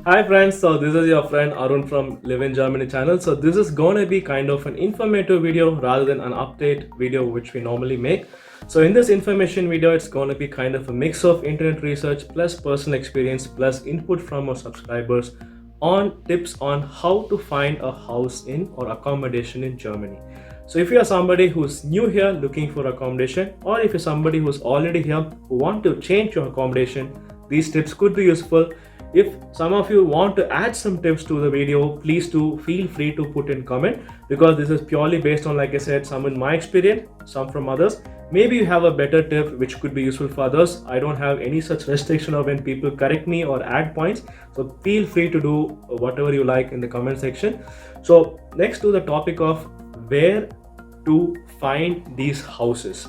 Hi friends, so this is your friend Arun from Live in Germany channel. So this is going to be kind of an informative video rather than an update video which we normally make. So in this information video, it's going to be kind of a mix of internet research plus personal experience plus input from our subscribers on tips on how to find a house in or accommodation in Germany. So if you are somebody who's new here looking for accommodation, or if you're somebody who's already here who want to change your accommodation, these tips could be useful. If some of you want to add some tips to the video, please do feel free to put in comment, because this is purely based on, like I said, some in my experience, some from others. Maybe you have a better tip which could be useful for others. I don't have any such restriction of when people correct me or add points. So feel free to do whatever you like in the comment section. So next to the topic of where to find these houses.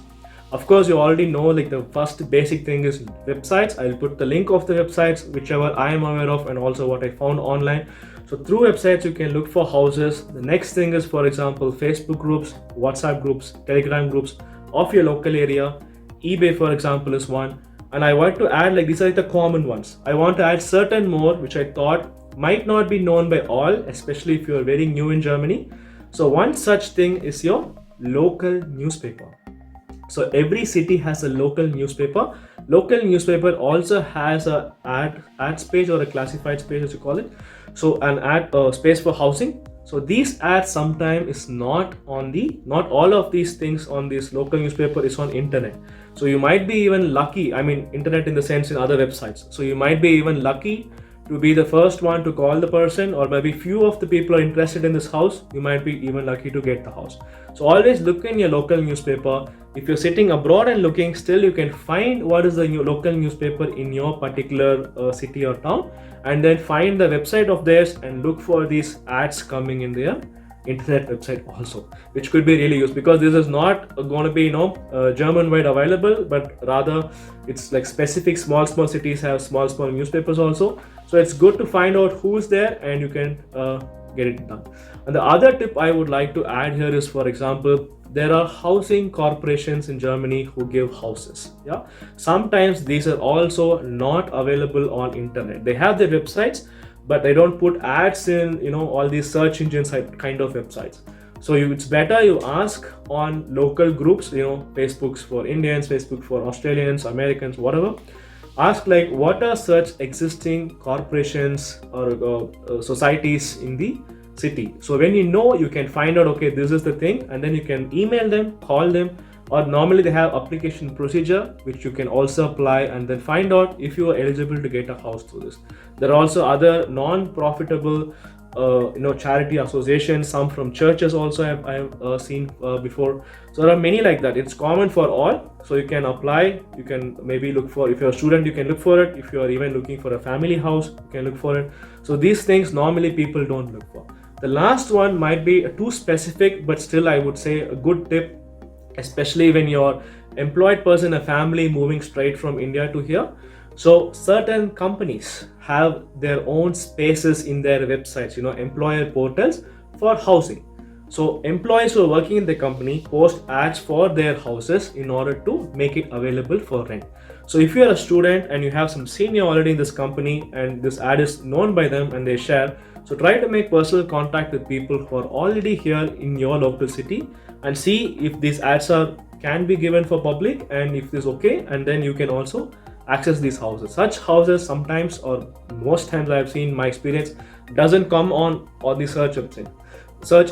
Of course, you already know, like, the first basic thing is websites. I'll put the link of the websites, whichever I am aware of, and also what I found online. So through websites, you can look for houses. The next thing is, for example, Facebook groups, WhatsApp groups, Telegram groups of your local area. eBay, for example, is one. And I want to add, like, these are the common ones. I want to add certain more, which I thought might not be known by all, especially if you are very new in Germany. So one such thing is your local newspaper. So every city has a local newspaper. Local newspaper also has a ads page, or a classified page as you call it. So an ad space for housing. So these ads sometimes is not all of these things on this local newspaper is on internet. So you might be even lucky. I mean, internet in the sense in other websites. So you might be even lucky to be the first one to call the person, or maybe few of the people are interested in this house. You might be even lucky to get the house. So always look in your local newspaper. If you're sitting abroad and looking, still you can find what is the local newspaper in your particular city or town, and then find the website of theirs and look for these ads coming in their internet website also, which could be really used, because this is not going to be German wide available, but rather it's like specific small cities have small newspapers also. So it's good to find out who's there, and you can get it done. And the other tip I would like to add here is, for example, there are housing corporations in Germany who give houses. Yeah, sometimes these are also not available on internet. They have their websites, but they don't put ads in all these search engines kind of websites. So it's better you ask on local groups, Facebook's for Indians, Facebook for Australians, Americans, whatever. Ask, like, what are such existing corporations or societies in the city. So when you can find out, okay, this is the thing, and then you can email them, call them, or normally they have application procedure which you can also apply, and then find out if you are eligible to get a house through this. There are also other non-profitable charity associations, some from churches also I have seen before. So there are many like that. It's common for all. So you can apply. You can maybe look for, if you're a student, you can look for it. If you're even looking for a family house, you can look for it. So these things normally people don't look for. The last one might be too specific, but still I would say a good tip, especially when you're employed person, a family moving straight from India to here. So certain companies have their own spaces in their websites, employer portals for housing. So employees who are working in the company post ads for their houses in order to make it available for rent. So if you're a student and you have some senior already in this company and this ad is known by them and they share, so try to make personal contact with people who are already here in your local city and see if these ads can be given for public, and if it's okay, and then you can also access these houses. Such houses sometimes, or most times I've seen in my experience, doesn't come on all the search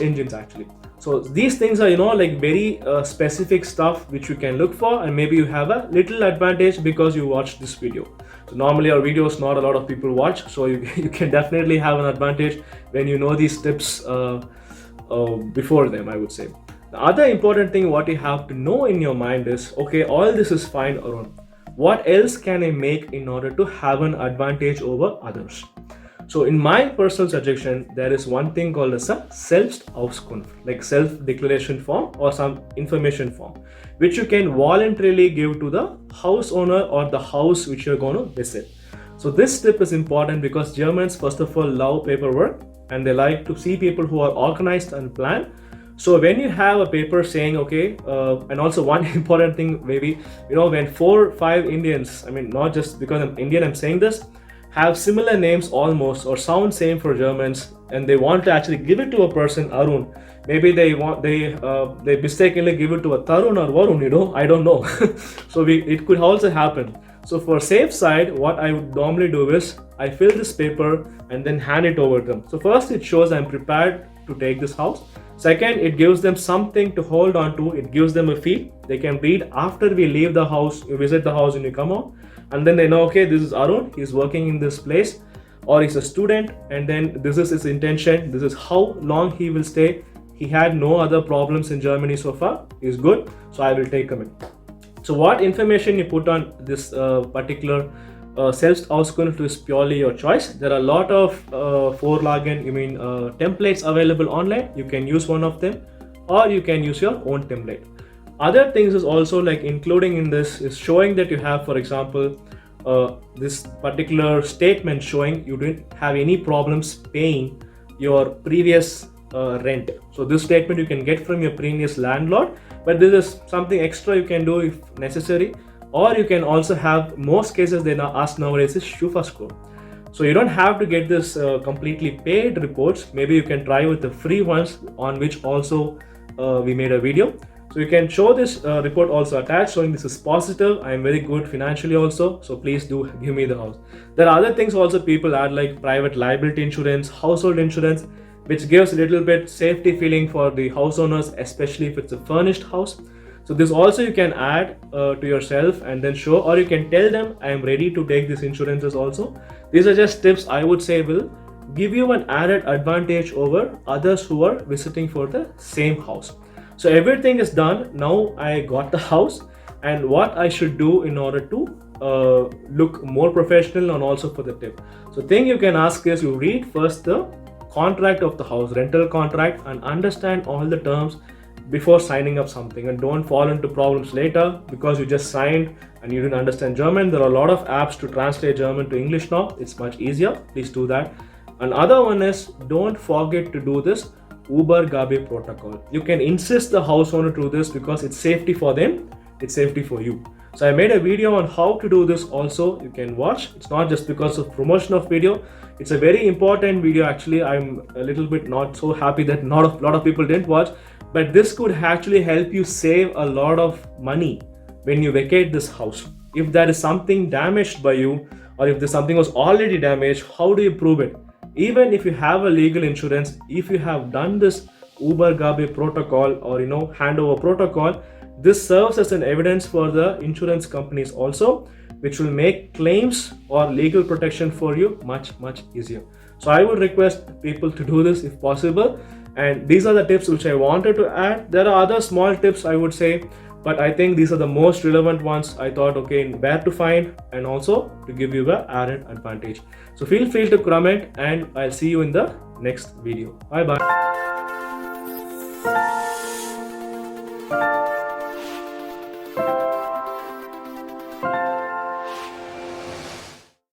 engines actually. So these things are like very specific stuff which you can look for, and maybe you have a little advantage because you watched this video. So normally our videos not a lot of people watch, so you can definitely have an advantage when you know these tips before them, I would say. The other important thing what you have to know in your mind is, okay, all this is fine, Arun. What else can I make in order to have an advantage over others? So in my personal suggestion, there is one thing called as a Selbstauskunft, like self-declaration form or some information form, which you can voluntarily give to the house owner or the house which you're going to visit. So this step is important because Germans, first of all, love paperwork, and they like to see people who are organized and planned. So when you have a paper saying, okay, and also one important thing, maybe, when 4 or 5 Indians, I mean, not just because I'm Indian, I'm saying this, have similar names almost or sound same for Germans, and they want to actually give it to a person, Arun. Maybe they mistakenly give it to a Tarun or Varun, I don't know. So it could also happen. So for safe side, what I would normally do is I fill this paper and then hand it over them. So first it shows I'm prepared to take this house. Second, it gives them something to hold on to. It gives them a feel. They can read after we leave the house, you visit the house and you come out. And then they know, okay, this is Arun, he's working in this place, or he's a student, and then this is his intention, this is how long he will stay. He had no other problems in Germany so far, he's good, so I will take him in. So what information you put on this particular Selbstauskunft is purely your choice. There are a lot of templates available online. You can use one of them, or you can use your own template. Other things is also like including in this is showing that you have, for example, this particular statement showing you didn't have any problems paying your previous rent. So this statement you can get from your previous landlord, but this is something extra you can do if necessary. Or you can also have, most cases they now ask nowadays is Schufa score. So you don't have to get this completely paid reports. Maybe you can try with the free ones, on which also we made a video. So you can show this report also attached showing this is positive. I am very good financially also, so please do give me the house. There are other things also people add, like private liability insurance, household insurance, which gives a little bit safety feeling for the house owners, especially if it's a furnished house. So this also you can add to yourself and then show, or you can tell them I am ready to take these insurances also. These are just tips I would say will give you an added advantage over others who are visiting for the same house. So everything is done. Now I got the house, and what I should do in order to look more professional and also for the tip. So thing you can ask is, you read first the contract of the house, rental contract, and understand all the terms before signing up something, and don't fall into problems later because you just signed and you didn't understand German. There are a lot of apps to translate German to English now. It's much easier. Please do that. Another one is, don't forget to do this Übergabe protocol. You can insist the house owner to do this because it's safety for them, it's safety for you. So I made a video on how to do this also, you can watch. It's not just because of promotion of video, it's a very important video actually. I'm a little bit not so happy that not a lot of people didn't watch, but this could actually help you save a lot of money when you vacate this house. If there is something damaged by you, or if there's something was already damaged, how do you prove it? Even if you have a legal insurance, if you have done this Übergabe protocol or handover protocol, this serves as an evidence for the insurance companies also, which will make claims or legal protection for you much easier. So I would request people to do this if possible, and these are the tips which I wanted to add. There are other small tips I would say, but I think these are the most relevant ones. I thought, okay, where to find and also to give you the added advantage. So feel free to comment, and I'll see you in the next video. Bye bye.